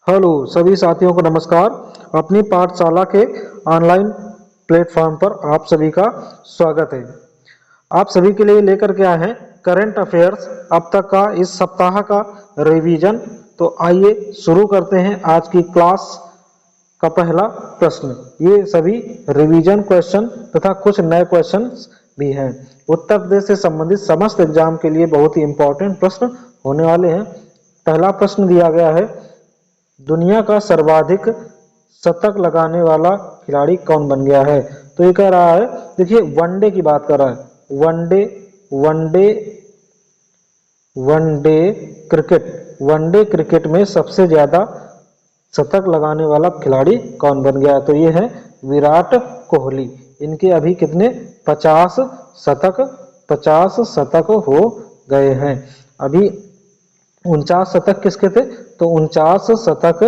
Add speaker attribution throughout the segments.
Speaker 1: Hello सभी साथियों को नमस्कार। अपनी पाठशाला के ऑनलाइन प्लेटफॉर्म पर आप सभी का स्वागत है। आप सभी के लिए लेकर के आए हैं करंट अफेयर्स अब तक का इस सप्ताह का रिवीजन। तो आइए शुरू करते हैं आज की क्लास का पहला प्रश्न। ये सभी रिवीजन क्वेश्चन तथा कुछ नए क्वेश्चन भी हैं। उत्तर प्रदेश से संबंधित समस्त एग्जाम के लिए बहुत ही इंपॉर्टेंट प्रश्न होने वाले हैं। पहला प्रश्न दिया गया है, दुनिया का सर्वाधिक शतक लगाने वाला खिलाड़ी कौन बन गया है। तो ये कह रहा है, देखिए वनडे की बात कर रहा है। वनडे वनडे वनडे क्रिकेट में सबसे ज्यादा शतक लगाने वाला खिलाड़ी कौन बन गया है। तो ये है विराट कोहली। इनके अभी कितने 50 शतक हो गए हैं। अभी 49 शतक किसके थे, तो 49 शतक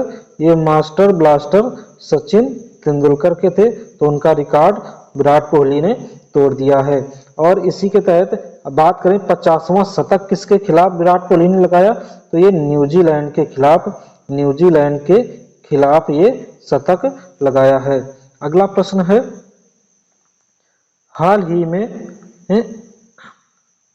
Speaker 1: ये मास्टर ब्लास्टर सचिन तेंदुलकर के थे। तो उनका रिकॉर्ड विराट कोहली ने तोड़ दिया है। और इसी के तहत बात करें 50वां शतक किसके खिलाफ विराट कोहली ने लगाया, तो ये न्यूजीलैंड के खिलाफ ये शतक लगाया है। अगला प्रश्न है, हाल ही में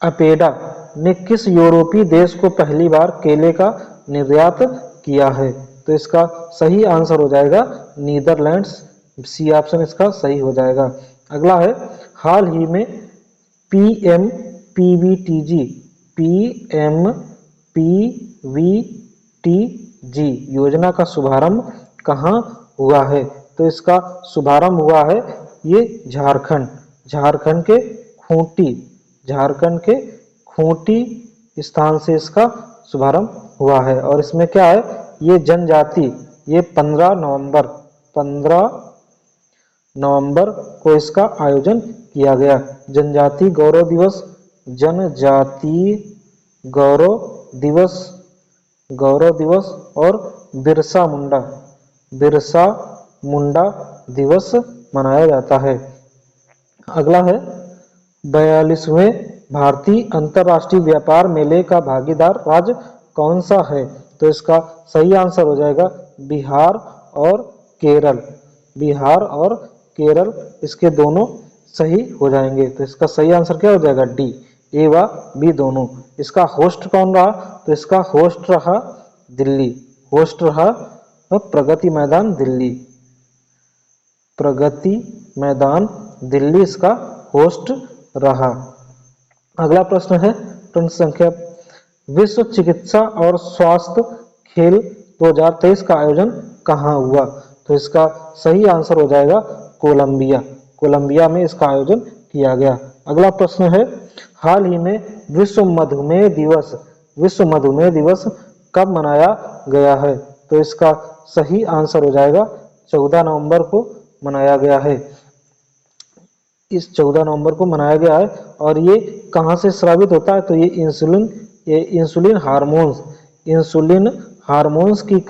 Speaker 1: अपेडा ने किस यूरोपीय देश को पहली बार केले का निर्यात किया है। तो इसका सही आंसर हो जाएगा नीदरलैंड्स। सी ऑप्शन इसका सही हो जाएगा। अगला है, हाल ही में पीएमपीवीटीजी योजना का शुभारंभ कहाँ हुआ है। तो इसका शुभारंभ हुआ है ये झारखंड के खूंटी स्थान से इसका शुभारंभ हुआ है। और इसमें क्या है, ये जनजाति, ये 15 नवंबर को इसका आयोजन किया गया। जनजाति गौरव दिवस और बिरसा मुंडा दिवस मनाया जाता है। अगला है, 42वें भारतीय अंतर्राष्ट्रीय व्यापार मेले का भागीदार राज्य कौन सा है। तो इसका सही आंसर हो जाएगा बिहार और केरल। इसके दोनों सही हो जाएंगे। तो इसका सही आंसर क्या हो जाएगा, डी। ए व बी दोनों। इसका होस्ट कौन रहा, तो इसका होस्ट रहा प्रगति मैदान दिल्ली इसका होस्ट रहा। अगला प्रश्न है, प्रश्न संख्या, विश्व चिकित्सा और स्वास्थ्य खेल 2023 का आयोजन कहाँ हुआ। तो इसका सही आंसर हो जाएगा कोलंबिया में इसका आयोजन किया गया। अगला प्रश्न है, हाल ही में विश्व मधुमेह दिवस कब मनाया गया है। तो इसका सही आंसर हो जाएगा 14 नवंबर को मनाया गया है। इस 14 नवंबर को मनाया गया है। और ये कहाँ से स्रावित होता है, तो ये इंसुलिन हार्मोन्स की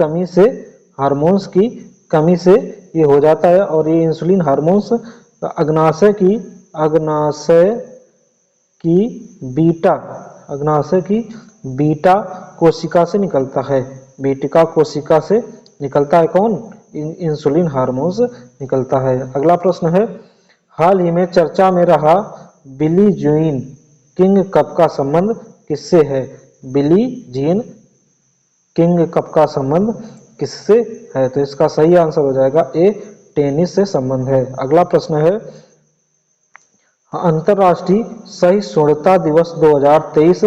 Speaker 1: कमी से ये हो जाता है। और ये इंसुलिन हार्मोन्स अग्नाशय की बीटा कोशिका से निकलता है। बीटा कोशिका से निकलता है कौन, इंसुलिन हार्मोन्स निकलता है। अगला प्रश्न है, हाल ही में चर्चा में रहा बिली जीन किंग कप का संबंध किससे है। बिली जीन किंग कप का संबंध किससे है। तो इसका सही आंसर हो जाएगा ए, टेनिस से संबंध है। अगला प्रश्न है, अंतर्राष्ट्रीय सहिष्णुता दिवस 2023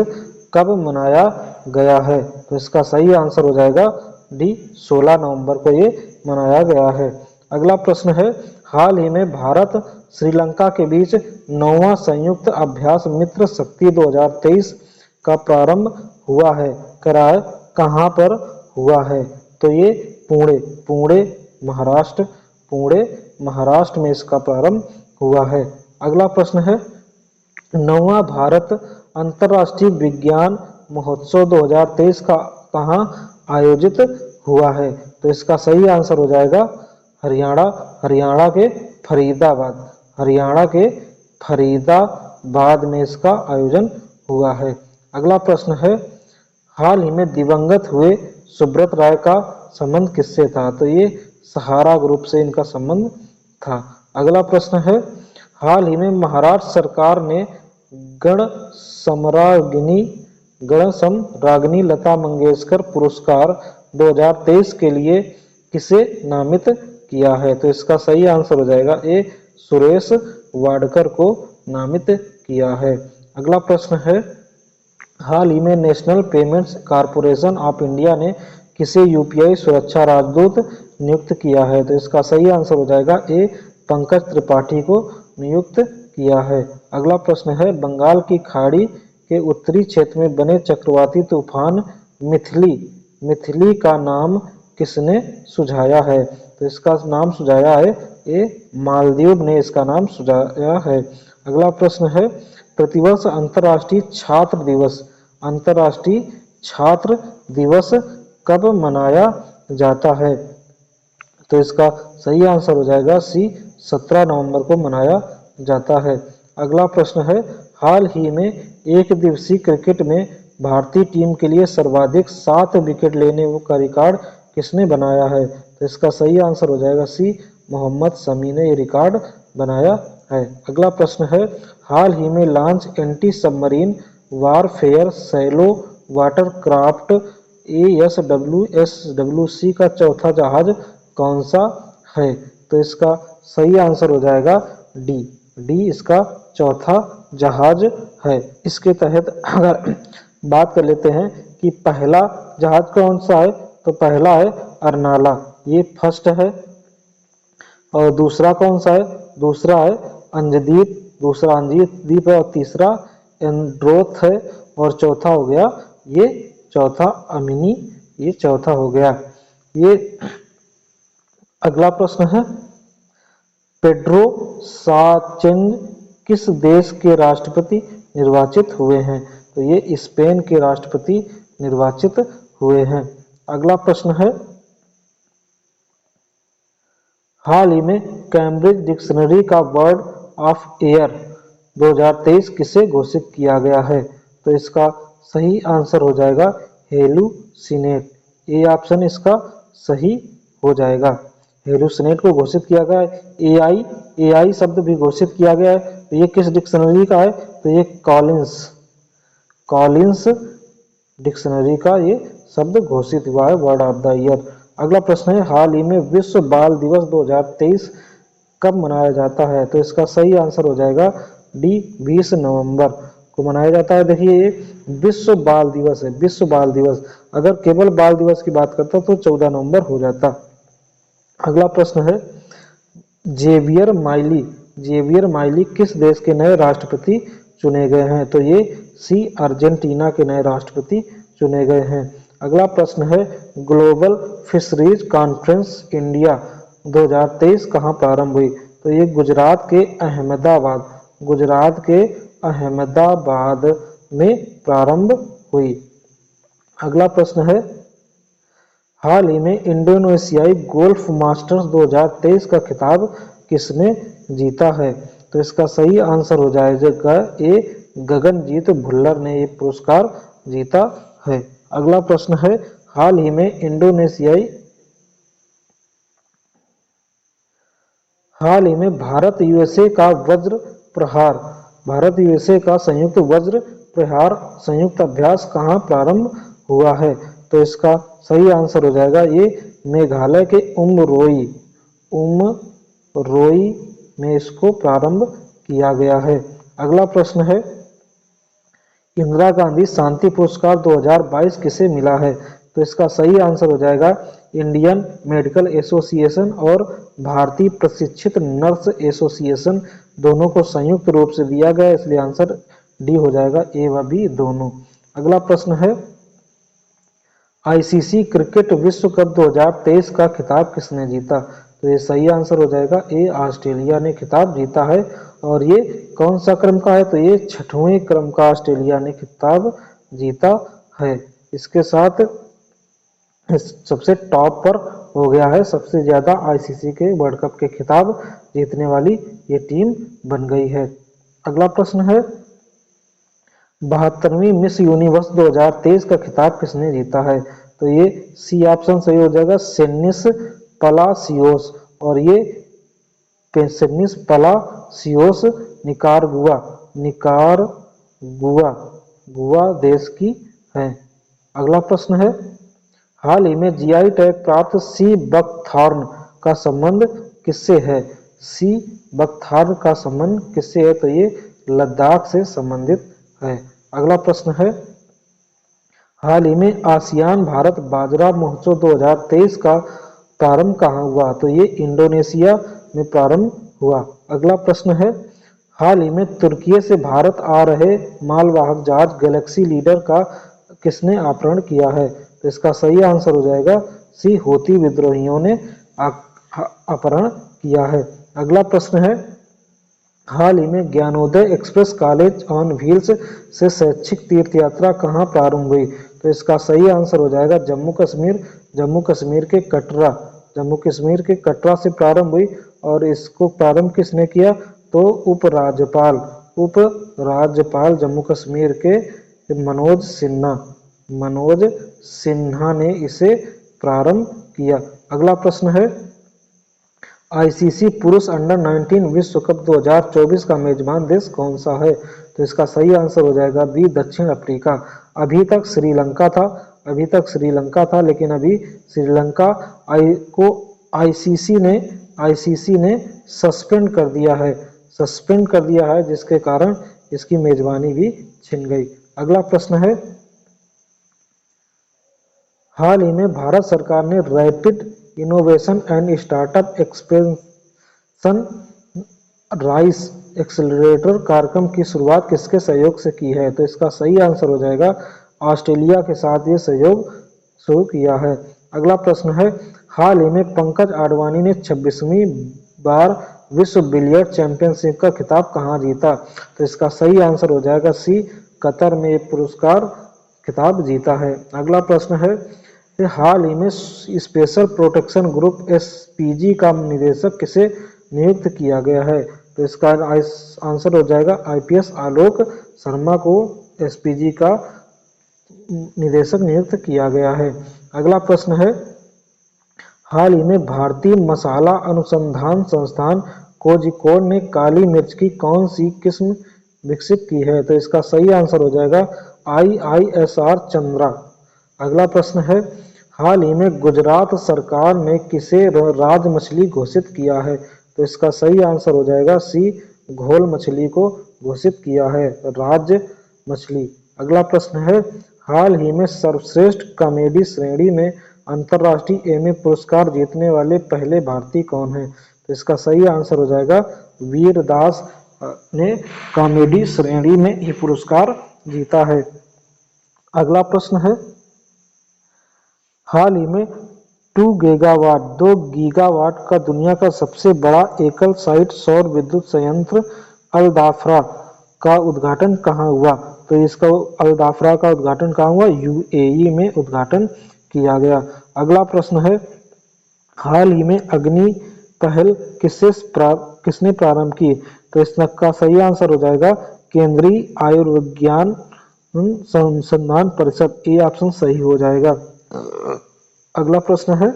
Speaker 1: कब मनाया गया है। तो इसका सही आंसर हो जाएगा डी, 16 नवंबर को ये मनाया गया है। अगला प्रश्न है, हाल ही में भारत श्रीलंका के बीच 9वां संयुक्त अभ्यास मित्र शक्ति 2023 का प्रारंभ हुआ है। कहाँ पर हुआ है। तो ये पुणे महाराष्ट्र में इसका प्रारंभ हुआ है। अगला प्रश्न है, 9वां भारत अंतर्राष्ट्रीय विज्ञान महोत्सव 2023 का कहाँ आयोजित हुआ है। तो इसका सही आंसर हो जाएगा हरियाणा के फरीदाबाद में इसका आयोजन हुआ है। अगला प्रश्न है, हाल ही में दिवंगत हुए सुब्रत राय का संबंध किससे था? तो ये सहारा ग्रुप से इनका संबंध था। अगला प्रश्न है, हाल ही में महाराष्ट्र सरकार ने गण सम्राज्ञी गण सम्राज्ञी लता मंगेशकर पुरस्कार 2023 के लिए किसे नामित किया है? तो इसका सही आंसर हो जाएगा ए, सुरेश वाडकर को नामित किया है। अगला प्रश्न है, हाल ही में national payments corporation of India ने किसे यूपीआई सुरक्षा राजदूत नियुक्त किया है? तो इसका सही आंसर हो जाएगा ए, पंकज त्रिपाठी को नियुक्त किया है। अगला प्रश्न है, बंगाल की खाड़ी के उत्तरी क्षेत्र में बने चक्रवाती तूफान मिथिली का नाम किसने सुझाया है? तो इसका नाम सुझाया है ए, मालदीव ने इसका नाम सुझाया है। अगला प्रश्न है, प्रतिवर्ष अंतर्राष्ट्रीय छात्र दिवस कब मनाया जाता है? तो इसका सही आंसर हो जाएगा सी, 17 नवंबर को मनाया जाता है। अगला प्रश्न है, हाल ही में एक दिवसीय क्रिकेट में भारतीय टीम के लिए सर्वाधिक 7 विकेट लेने का रिकॉर्ड किसने बनाया है? तो इसका सही आंसर हो जाएगा सी, मोहम्मद शमी ने ये रिकॉर्ड बनाया है। अगला प्रश्न है, हाल ही में launch anti submarine warfare shallow watercraft ASWC का चौथा जहाज कौन सा है? तो इसका सही आंसर हो जाएगा डी इसका चौथा जहाज है। इसके तहत अगर बात कर लेते हैं कि पहला जहाज कौन सा है, तो पहला है अरनाला, ये फर्स्ट है। और दूसरा कौन सा है? दूसरा है अंजदीप द्वीप है, और तीसरा एंड्रोथ है, और चौथा हो गया ये चौथा अमिनी, ये चौथा हो गया ये। अगला प्रश्न है, पेड्रो साचेंज किस देश के राष्ट्रपति निर्वाचित हुए हैं? तो ये स्पेन के राष्ट्रपति निर्वाचित हुए हैं। अगला प्रश्न है, हाल ही में कैम्ब्रिज डिक्शनरी का वर्ड ऑफ ईयर 2023 किसे घोषित किया गया है? तो इसका सही आंसर हो जाएगा हेलुसिनेट, ए ऑप्शन इसका सही हो जाएगा। हेलुसिनेट को घोषित किया गया है। एआई शब्द भी घोषित किया गया है। तो ये किस डिक्शनरी का है? तो ये कॉलिंस डिक्शनरी का ये शब्द घोषित हुआ है वर्ड ऑफ द ईयर। अगला प्रश्न है, हाल ही में विश्व बाल दिवस 2023 कब मनाया जाता है? तो इसका सही आंसर हो जाएगा डी, 20 नवंबर को मनाया जाता है। देखिए ये विश्व बाल दिवस है, विश्व बाल दिवस। अगर केवल बाल दिवस की बात करता तो 14 नवंबर हो जाता। अगला प्रश्न है, जेवियर माइली किस देश के नए राष्ट्रपति चुने गए हैं? तो ये सी, अर्जेंटीना के नए राष्ट्रपति चुने गए हैं। अगला प्रश्न है, ग्लोबल फिशरीज कॉन्फ्रेंस इंडिया 2023 कहाँ प्रारंभ हुई? तो ये गुजरात के अहमदाबाद में प्रारंभ हुई। अगला प्रश्न है, हाल ही में इंडोनेशियाई गोल्फ मास्टर्स 2023 का खिताब किसने जीता है? तो इसका सही आंसर हो जाएगा ए, गगनजीत भुल्लर ने ये पुरस्कार जीता है। अगला प्रश्न है, हाल ही में भारत यूएसए का संयुक्त वज्र प्रहार संयुक्त अभ्यास कहाँ प्रारंभ हुआ है? तो इसका सही आंसर हो जाएगा ये मेघालय के उमरोई में इसको प्रारंभ किया गया है। अगला प्रश्न है, इंदिरा गांधी शांति पुरस्कार 2022 किसे मिला है? तो इसका सही आंसर हो जाएगा इंडियन मेडिकल एसोसिएशन और भारतीय प्रशिक्षित नर्स एसोसिएशन, दोनों को संयुक्त रूप से दिया गया, इसलिए आंसर डी हो जाएगा, ए व बी दोनों। अगला प्रश्न है, आईसीसी क्रिकेट विश्व कप 2023 का खिताब किसने जीता? तो ये सही आंसर हो जाएगा ए, ऑस्ट्रेलिया ने खिताब जीता है। और ये कौन सा क्रम का है? तो ये 6वें क्रम का ऑस्ट्रेलिया ने खिताब जीता है। इसके साथ सबसे टॉप पर हो गया है, सबसे ज्यादा आईसीसी के वर्ल्ड कप के खिताब जीतने वाली ये टीम बन गई है। अगला प्रश्न है, 72वीं मिस यूनिवर्स 2023 का खिताब किसने जीता है? तो ये सी ऑप्शन सही हो जाएगा, सेनिस पलासियोस। और ये सेनिस पलासियोस निकारागुआ गुआ देश की है। अगला प्रश्न है, हाल ही में जीआई टैग प्राप्त सी बकथॉर्न का संबंध किससे है? सी बकथॉर्न का संबंध किससे है? तो ये लद्दाख से संबंधित है। अगला प्रश्न है, हाल ही में आसियान भारत बाजरा महोत्सव 2023 का प्रारंभ कहाँ हुआ? तो ये इंडोनेशिया में प्रारंभ हुआ। अगला प्रश्न है, हाल ही में तुर्की से भारत आ रहे मालवाहक जहाज गैलेक्सी लीडर का किसने अपहरण किया है? तो इसका सही आंसर हो जाएगा सी, हूथी विद्रोहियों ने अपहरण किया है। अगला प्रश्न है, हाल ही में Gyanodaya express college on wheels से शैक्षिक तीर्थ यात्रा कहाँ प्रारंभ हुई? तो इसका सही आंसर हो जाएगा जम्मू कश्मीर के कटरा से प्रारंभ हुई। और इसको प्रारंभ किसने किया? तो उपराज्यपाल जम्मू कश्मीर के मनोज सिन्हा ने इसे प्रारंभ किया। अगला प्रश्न है, आईसीसी पुरुष अंडर 19 विश्व कप 2024 का मेजबान देश कौन सा है? तो इसका सही आंसर हो जाएगा बी, दक्षिण अफ्रीका। अभी तक श्रीलंका था, लेकिन अभी श्रीलंका को आईसीसी ने सस्पेंड कर दिया है, जिसके कारण इसकी मेजबानी भी छिन गई। अगला प्रश्न है, हाल ही में भारत सरकार ने rapid innovation and startup expansion rice accelerator कार्यक्रम की शुरुआत किसके सहयोग से की है? तो इसका सही आंसर हो जाएगा ऑस्ट्रेलिया के साथ ये सहयोग शुरू किया है। अगला प्रश्न है, हाल ही में पंकज आडवाणी ने 26वीं बार विश्व बिलियर्ड चैंपियनशिप का खिताब कहाँ जीता? तो इसका सही आंसर हो जाएगा सी, कतर में ये पुरस्कार खिताब जीता है। अगला प्रश्न है, हाल ही में स्पेशल प्रोटेक्शन ग्रुप एसपीजी का निदेशक किसे नियुक्त किया गया है? तो इसका आंसर हो जाएगा आईपीएस आलोक शर्मा को एसपीजी का निदेशक नियुक्त किया गया है। अगला प्रश्न है, हाल ही में भारतीय मसाला अनुसंधान संस्थान कोझिकोड ने काली मिर्च की कौन सी किस्म विकसित की है? तो इसका सही आंसर हो जाएगा IISR चंद्रा। अगला प्रश्न है, हाल ही में गुजरात सरकार ने किसे राज मछली घोषित किया है? तो इसका सही आंसर हो जाएगा सी, घोल मछली को घोषित किया है राज्य मछली। अगला प्रश्न है, हाल ही में सर्वश्रेष्ठ कॉमेडी श्रेणी में अंतर्राष्ट्रीय एमी पुरस्कार जीतने वाले पहले भारतीय कौन हैं? तो इसका सही आंसर हो जाएगा वीर दास ने कॉमेडी श्रेणी में ये पुरस्कार जीता है। अगला प्रश्न है, हाल ही में 2 गीगावाट का दुनिया का सबसे बड़ा एकल साइट सौर विद्युत संयंत्र अल-दाफ्रा का उद्घाटन कहाँ हुआ? तो इसका अल-दाफ्रा का उद्घाटन कहाँ हुआ? यूएई में उद्घाटन किया गया। अगला प्रश्न है, हाल ही में अग्नि पहल किसने प्रारंभ की? तो इसका सही आंसर हो जाएगा केंद्रीय आयुर्विज्ञान संशोधन परिषद, ये ऑप्शन सही हो जाएगा। अगला प्रश्न है,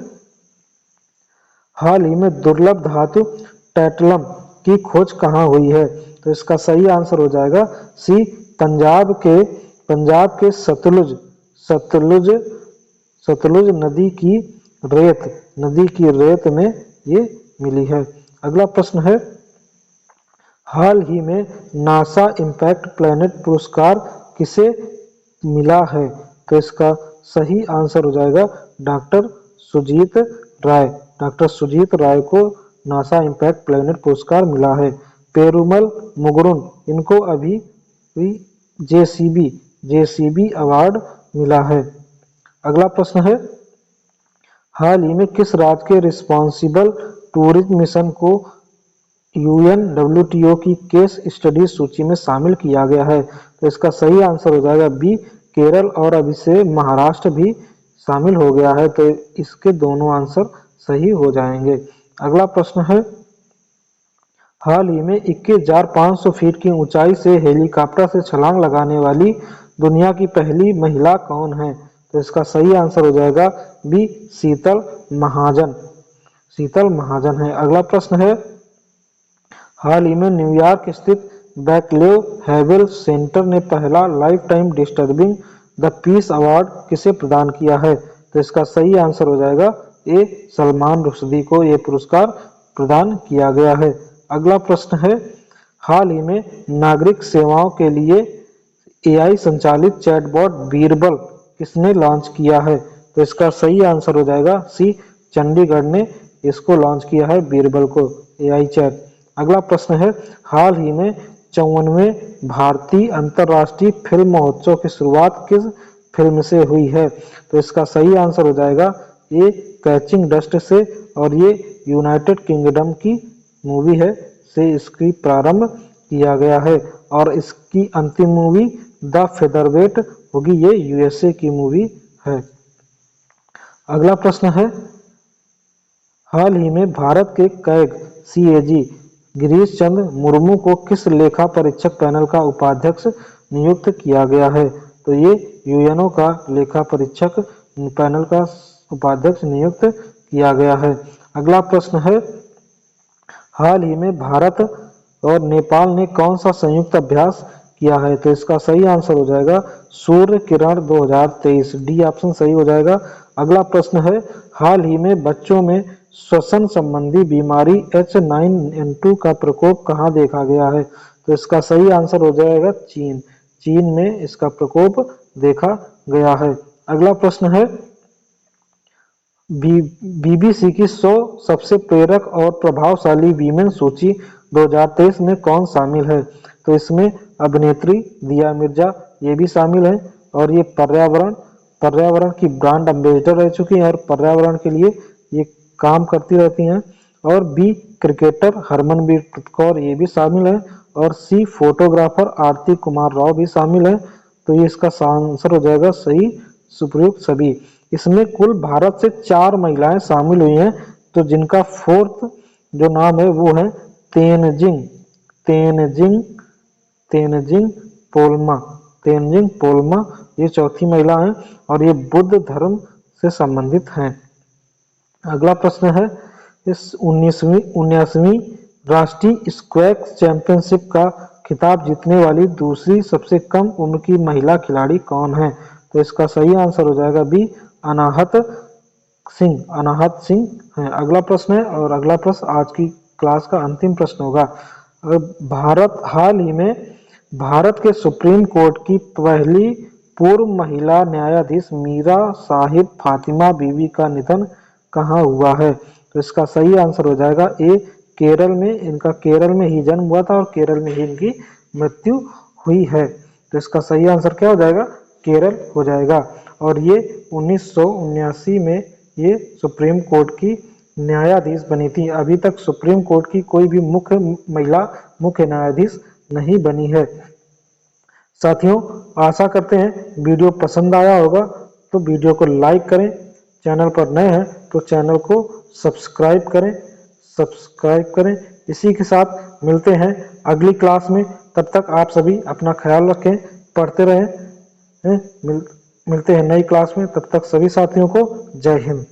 Speaker 1: हाल ही में दुर्लभ धातु टैंटलम की खोज कहाँ हुई है? तो इसका सही आंसर हो जाएगा सी, पंजाब के सतलुज नदी की रेत में ये मिली है। अगला प्रश्न है, हाल ही में नासा इम्पैक्ट प्लैनेट पुरस्कार किसे मिला है? तो इसका सही आंसर हो जाएगा डॉक्टर सुजीत राय को नासा इम्पैक्ट प्लैनेट पुरस्कार मिला है। पेरुमल मुगुरुन इनको अभी जेसीबी अवार्ड मिला है। अगला प्रश्न है, हाल ही में किस राज्य के रिस्पॉन्सिबल टूरिज्म मिशन को UNWTO की केस स्टडी सूची में शामिल किया गया है? तो इसका सही आंसर हो जाएगा बी, केरल, और अभी से महाराष्ट्र भी शामिल हो गया है, तो इसके दोनों आंसर सही हो जाएंगे। अगला प्रश्न है, हाल ही में 21,500 फीट की ऊंचाई से हेलीकॉप्टर से छलांग लगाने वाली दुनिया की पहली महिला कौन है? तो इसका सही आंसर हो जाएगा बी शीतल महाजन। शीतल महाजन है। अगला प्रश्न है, हाल ही में न्यूयॉर्क स्थित बैकलेव हैवेल सेंटर ने पहला life time disturbing the peace award किसे प्रदान किया है? तो इसका सही आंसर हो जाएगा ए सलमान रुश्दी को ये पुरस्कार प्रदान किया गया है। अगला प्रश्न है, हाल ही में नागरिक सेवाओं के लिए एआई संचालित चैटबॉट बीरबल किसने लॉन्च किया है? तो इसका सही आंसर हो जाएगा सी चंडीगढ़ ने इसको लॉन्च किया है, बीरबल को, एआई चैट। अगला प्रश्न है, हाल ही में 54वें भारतीय अंतर्राष्ट्रीय फिल्म महोत्सव की शुरुआत किस फिल्म से हुई है? तो इसका सही आंसर हो जाएगा ए कैचिंग डस्ट से, और ये यूनाइटेड किंगडम की मूवी है से इसकी प्रारंभ किया गया है, और इसकी अंतिम मूवी द फेदरवेट होगी, ये यूएसए की मूवी है। अगला प्रश्न है, हाल ही में भारत के कैग सीएजी गिरीश चंद्र मुर्मू को किस लेखा परीक्षक पैनल का उपाध्यक्ष नियुक्त किया गया है? तो ये यूएनओ का लेखा परीक्षक पैनल का उपाध्यक्ष नियुक्त किया गया है। अगला प्रश्न है, हाल ही में भारत और नेपाल ने कौन सा संयुक्त अभ्यास किया है? तो इसका सही आंसर हो जाएगा सूर्य किरण 2023, डी ऑप्शन सही हो जाएगा। अगला प्रश्न है, हाल ही में बच्चों में श्वसन संबंधी बीमारी H9N2 का प्रकोप कहाँ देखा गया है? तो इसका सही आंसर हो जाएगा चीन। चीन में इसका प्रकोप देखा गया है। अगला प्रश्न है, बीबीसी की 100 सबसे प्रेरक और प्रभावशाली वीमेन सूची 2023 में कौन शामिल है? तो इसमें अभिनेत्री दिया मिर्जा ये भी शामिल है, और ये पर्यावरण की ब्रांड एम्बेसडर रह चुकी हैं और पर्यावरण के लिए ये काम करती रहती हैं। और बी क्रिकेटर हरमनप्रीत कौर ये भी शामिल है, और सी फोटोग्राफर आरती कुमार राव भी शामिल है। तो ये इसका आंसर हो जाएगा सही सुप्रयुक्त सभी। इसमें कुल भारत से 4 महिलाएं शामिल हुई हैं, तो जिनका फोर्थ जो नाम है वो है तेनजिंग पोल्मा, ये चौथी महिला है, और ये बुद्ध धर्म से संबंधित हैं। अगला प्रश्न है, इस 19वीं राष्ट्रीय स्क्वैश चैंपियनशिप का खिताब जीतने वाली दूसरी सबसे कम उम्र की महिला खिलाड़ी कौन है? तो इसका सही आंसर हो जाएगा बी अनाहत सिंह है। अगला प्रश्न है, और अगला प्रश्न आज की क्लास का अंतिम प्रश्न होगा। हाल ही में भारत के सुप्रीम कोर्ट की पहली पूर्व महिला न्यायाधीश मीरा साहिब फातिमा बीवी का निधन कहाँ हुआ है? तो इसका सही आंसर हो जाएगा ए केरल में। इनका केरल में ही जन्म हुआ था और केरल में ही इनकी मृत्यु हुई है। तो इसका सही आंसर क्या हो जाएगा? केरल हो जाएगा। और ये 1979 में ये सुप्रीम कोर्ट की न्यायाधीश बनी थी। अभी तक सुप्रीम कोर्ट की कोई भी महिला मुख्य न्यायाधीश नहीं बनी है। साथियों, आशा करते हैं वीडियो पसंद आया होगा, तो वीडियो को लाइक करें, चैनल पर नए हैं तो चैनल को सब्सक्राइब करें। इसी के साथ मिलते हैं अगली क्लास में। तब तक आप सभी अपना ख्याल रखें, पढ़ते रहें। मिलते हैं नई क्लास में, तब तक सभी साथियों को जय हिंद।